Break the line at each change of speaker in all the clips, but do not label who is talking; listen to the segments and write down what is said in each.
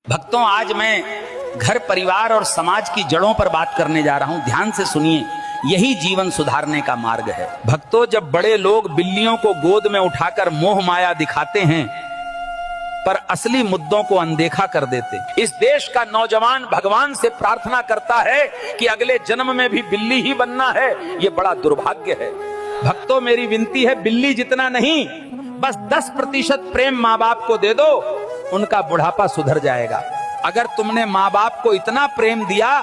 भक्तों, आज मैं घर, परिवार और समाज की जड़ों पर बात करने जा रहा हूं। ध्यान से सुनिए, यही जीवन सुधारने का मार्ग है। भक्तों, जब बड़े लोग बिल्लियों को गोद में उठाकर मोह माया दिखाते हैं पर असली मुद्दों को अनदेखा कर देते, इस देश का नौजवान भगवान से प्रार्थना करता है कि अगले जन्म में भी बिल्ली ही बनना है। यह बड़ा दुर्भाग्य है। भक्तों, मेरी विनती है, बिल्ली जितना नहीं, बस 10% प्रेम माँ बाप को दे दो, उनका बुढ़ापा सुधर जाएगा। अगर तुमने माँ बाप को इतना प्रेम दिया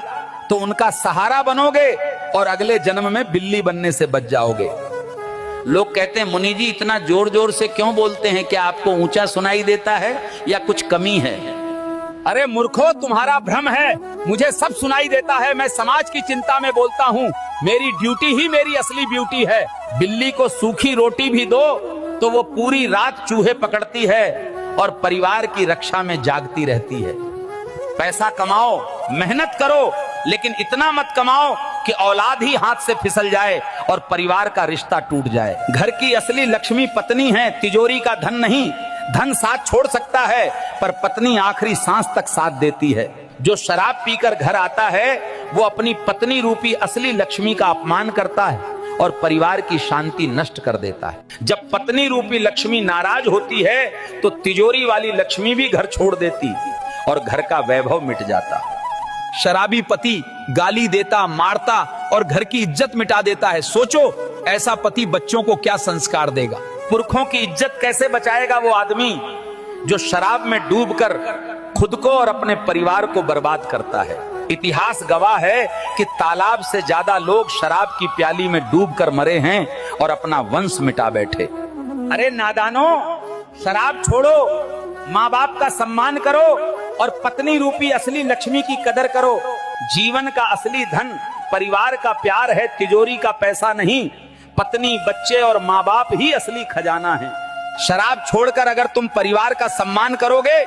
तो उनका सहारा बनोगे और अगले जन्म में बिल्ली बनने से बच जाओगे। लोग कहते हैं, मुनि जी इतना जोर जोर से क्यों बोलते हैं? क्या आपको ऊंचा सुनाई देता है या कुछ कमी है? अरे मूर्खो, तुम्हारा भ्रम है। मुझे सब सुनाई देता है। मैं समाज की चिंता में बोलता हूँ। मेरी ड्यूटी ही मेरी असली ब्यूटी है। बिल्ली को सूखी रोटी भी दो तो वो पूरी रात चूहे पकड़ती है और परिवार की रक्षा में जागती रहती है। पैसा कमाओ, मेहनत करो, लेकिन इतना मत कमाओ कि औलाद ही हाथ से फिसल जाए और परिवार का रिश्ता टूट जाए। घर की असली लक्ष्मी पत्नी है, तिजोरी का धन नहीं। धन साथ छोड़ सकता है पर पत्नी आखिरी सांस तक साथ देती है। जो शराब पीकर घर आता है वो अपनी पत्नी रूपी असली लक्ष्मी का अपमान करता है और परिवार की शांति नष्ट कर देता है। जब पत्नी रूपी लक्ष्मी नाराज होती है तो तिजोरी वाली लक्ष्मी भी घर छोड़ देती और घर का वैभव मिट जाता। शराबी पति गाली देता, मारता और घर की इज्जत मिटा देता है। सोचो, ऐसा पति बच्चों को क्या संस्कार देगा? पुरखों की इज्जत कैसे बचाएगा वो आदमी जो शराब में डूबकर खुद को और अपने परिवार को बर्बाद करता है? इतिहास गवाह है कि तालाब से ज्यादा लोग शराब की प्याली में डूबकर मरे हैं और अपना वंश मिटा बैठे। अरे नादानो, शराब छोड़ो, माँ बाप का सम्मान करो और पत्नी रूपी असली लक्ष्मी की कदर करो। जीवन का असली धन परिवार का प्यार है, तिजोरी का पैसा नहीं। पत्नी, बच्चे और माँ बाप ही असली खजाना है। शराब छोड़कर अगर तुम परिवार का सम्मान करोगे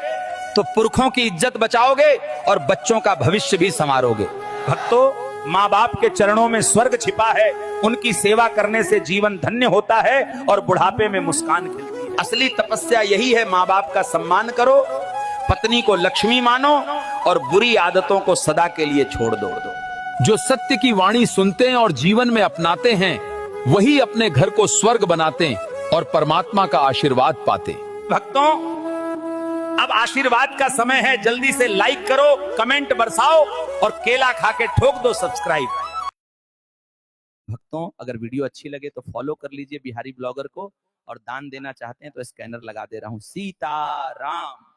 तो पुरखों की इज्जत बचाओगे और बच्चों का भविष्य भी संवारोगे। भक्तों, माँ बाप के चरणों में स्वर्ग छिपा है। उनकी सेवा करने से जीवन धन्य होता है और बुढ़ापे में मुस्कान खिलती है। असली तपस्या यही है, माँ बाप का सम्मान करो, पत्नी को लक्ष्मी मानो और बुरी आदतों को सदा के लिए छोड़ दो।
जो सत्य की वाणी सुनते हैं और जीवन में अपनाते हैं वही अपने घर को स्वर्ग बनाते हैं और परमात्मा का आशीर्वाद पाते।
भक्तों, अब आशीर्वाद का समय है। जल्दी से लाइक करो, कमेंट बरसाओ और केला खा के ठोक दो सब्सक्राइब। भक्तों, अगर वीडियो अच्छी लगे तो फॉलो कर लीजिए बिहारी ब्लॉगर को, और दान देना चाहते हैं तो स्कैनर लगा दे रहा हूं। सीताराम।